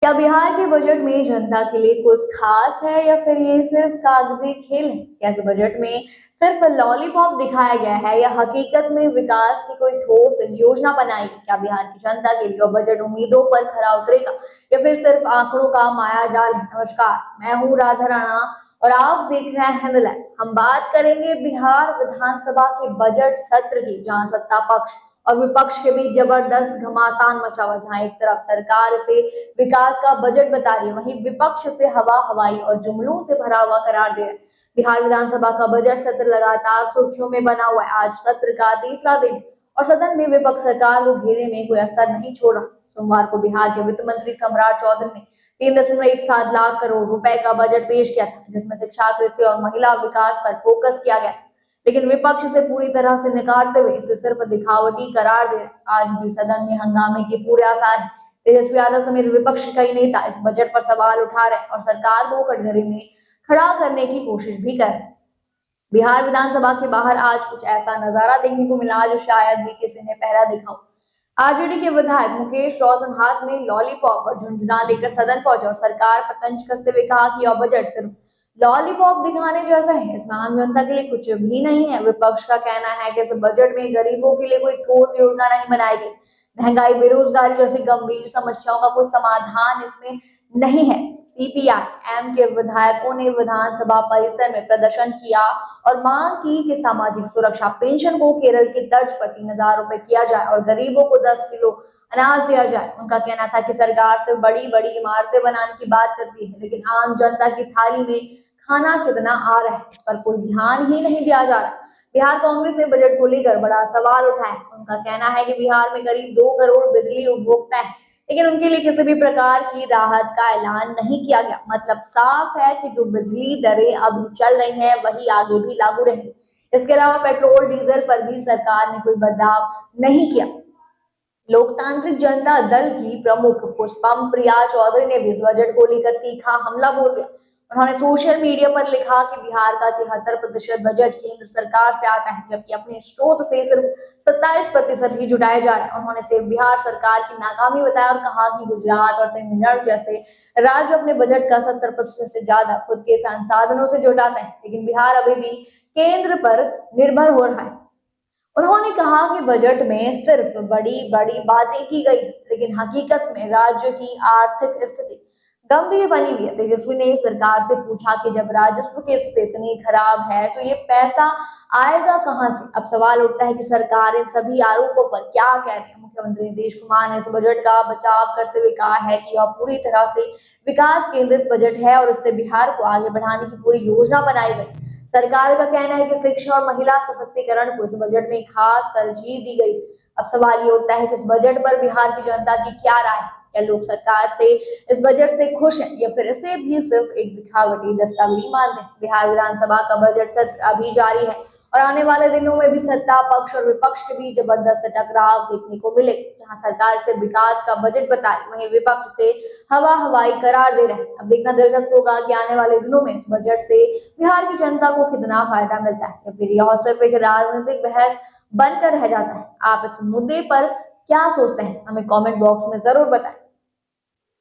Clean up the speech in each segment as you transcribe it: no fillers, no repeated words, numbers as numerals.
क्या बिहार के बजट में जनता के लिए कुछ खास है या फिर ये सिर्फ कागजी खेल है? क्या इस बजट में सिर्फ लॉलीपॉप दिखाया गया है या हकीकत में विकास की कोई ठोस योजना बनाई है? क्या बिहार की जनता के लिए बजट उम्मीदों पर खरा उतरेगा या फिर सिर्फ आंकड़ों का माया जाल है? नमस्कार, मैं हूँ राधा राणा और आप देख रहे हैं हिंदलैंड। हम बात करेंगे बिहार विधानसभा के बजट सत्र की, जहां सत्ता पक्ष और विपक्ष के बीच जबरदस्त घमासान मचा हुआ। जहां एक तरफ सरकार इसे विकास का बजट बता रही है, वहीं विपक्ष से हवा हवाई और जुमलों से भरा हुआ करार दे रहा है। बिहार विधानसभा का बजट सत्र लगातार सुर्खियों में बना हुआ है। आज सत्र का तीसरा दिन और सदन में विपक्ष सरकार को घेरने में कोई असर नहीं छोड़ रहा। सोमवार को बिहार के वित्त मंत्री सम्राट चौधरी ने 3.17 लाख करोड़ रुपए का बजट पेश किया था, जिसमें शिक्षा, कृषि और महिला विकास पर फोकस किया गया था। लेकिन विपक्ष इसे पूरी तरह से नकारते हुए इसे सिर्फ दिखावटी करार दे रहे। आज भी सदन में हंगामे के पूरे आसार हैं। तेजस्वी यादव समेत विपक्ष के कई नेता इस बजट पर सवाल उठा रहे हैं और सरकार को कटघरे में खड़ा करने की कोशिश भी कर रहे हैं। बिहार विधानसभा के बाहर आज कुछ ऐसा नजारा देखने को मिला जो शायद ही किसी ने पहला देखा हो। आरजेडी के विधायक मुकेश रोशन हाथ में लॉलीपॉप और झुंझुना लेकर सदन पहुंचे और सरकार पर तंज कसते हुए कहा कि यह बजट सिर्फ लॉलीपॉप दिखाने जैसा है, इसमें आम जनता के लिए कुछ भी नहीं है। विपक्ष का कहना है कि इस बजट में गरीबों के लिए कोई ठोस योजना नहीं बनाई गई। महंगाई, बेरोजगारी जैसी गंभीर समस्याओं का कोई समाधान इसमें नहीं है। सीपीआई एम के विधायकों ने विधानसभा परिसर में प्रदर्शन किया और मांग की कि सामाजिक सुरक्षा पेंशन को केरल की तर्ज पर 3,000 रुपए किया जाए और गरीबों को 10 किलो अनाज दिया जाए। उनका कहना था कि सरकार सिर्फ बड़ी बड़ी इमारतें बनाने की बात करती है, लेकिन आम जनता की थाली में खाना कितना आ रहा है इस पर कोई ध्यान ही नहीं दिया जा रहा। बिहार कांग्रेस ने बजट को लेकर बड़ा सवाल उठाया। उनका कहना है कि बिहार में करीब 2 करोड़ बिजली उपभोक्ता है, लेकिन उनके लिए किसी भी प्रकार की राहत का ऐलान नहीं किया गया। मतलब साफ है कि जो बिजली दरें अभी चल रही हैं वही आगे भी लागू रहेंगी। इसके अलावा पेट्रोल डीजल पर भी सरकार ने कोई बदलाव नहीं किया। लोकतांत्रिक जनता दल की प्रमुख पुष्पम प्रिया चौधरी ने भी इस बजट को लेकर तीखा हमला बोल दिया। उन्होंने सोशल मीडिया पर लिखा कि बिहार का 73% बजट केंद्र सरकार से आता है, जबकि अपने स्रोत से सिर्फ 27% ही जुटाया जा रहा है। उन्होंने सिर्फ बिहार सरकार की नाकामी बताया और कहा कि गुजरात और तमिलनाडु जैसे राज्य अपने बजट का 70% से ज्यादा खुद के संसाधनों से जुटाते हैं, लेकिन बिहार अभी भी केंद्र पर निर्भर हो रहा है। उन्होंने कहा कि बजट में सिर्फ बड़ी बड़ी बातें की गई, लेकिन हकीकत में राज्य की आर्थिक स्थिति गंभीर बनी हुई है। तेजस्वी ने सरकार से पूछा कि जब राजस्व की स्थिति इतनी खराब है तो ये पैसा आएगा कहां से? अब सवाल उठता है कि सरकार इन सभी आरोपों पर क्या कह रही है। मुख्यमंत्री नीतीश कुमार ने इस बजट का बचाव करते हुए कहा है कि यह पूरी तरह से विकास केंद्रित बजट है और इससे बिहार को आगे बढ़ाने की पूरी योजना बनाई गई। सरकार का कहना है कि शिक्षा और महिला सशक्तिकरण को इस बजट में खास तरजीह दी गई। अब सवाल ये उठता है कि इस बजट पर बिहार की जनता की क्या राय है? क्या लोग सरकार से इस बजट से खुश हैं या फिर इसे भी सिर्फ एक दिखावटी दस्तावेज मानते हैं? बिहार विधानसभा का बजट सत्र अभी जारी है और आने वाले दिनों में भी सत्ता पक्ष और विपक्ष के बीच जबरदस्त टकराव देखने को मिले। जहां सरकार से विकास का बजट बता रही, वहीं विपक्ष से हवा हवाई करार दे रहे हैं। अब देखना दिलचस्प होगा कि आने वाले दिनों में इस बजट से बिहार की जनता को कितना फायदा मिलता है या फिर यह सिर्फ एक राजनीतिक बहस बनकर रह जाता है। आप इस मुद्दे पर क्या सोचते हैं, हमें कमेंट बॉक्स में जरूर बताएं।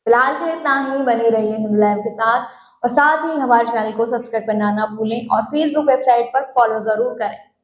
फिलहाल के इतना ही, बने रहिए हिंदलैंड के साथ और साथ ही हमारे चैनल को सब्सक्राइब करना ना भूलें और फेसबुक वेबसाइट पर फॉलो जरूर करें।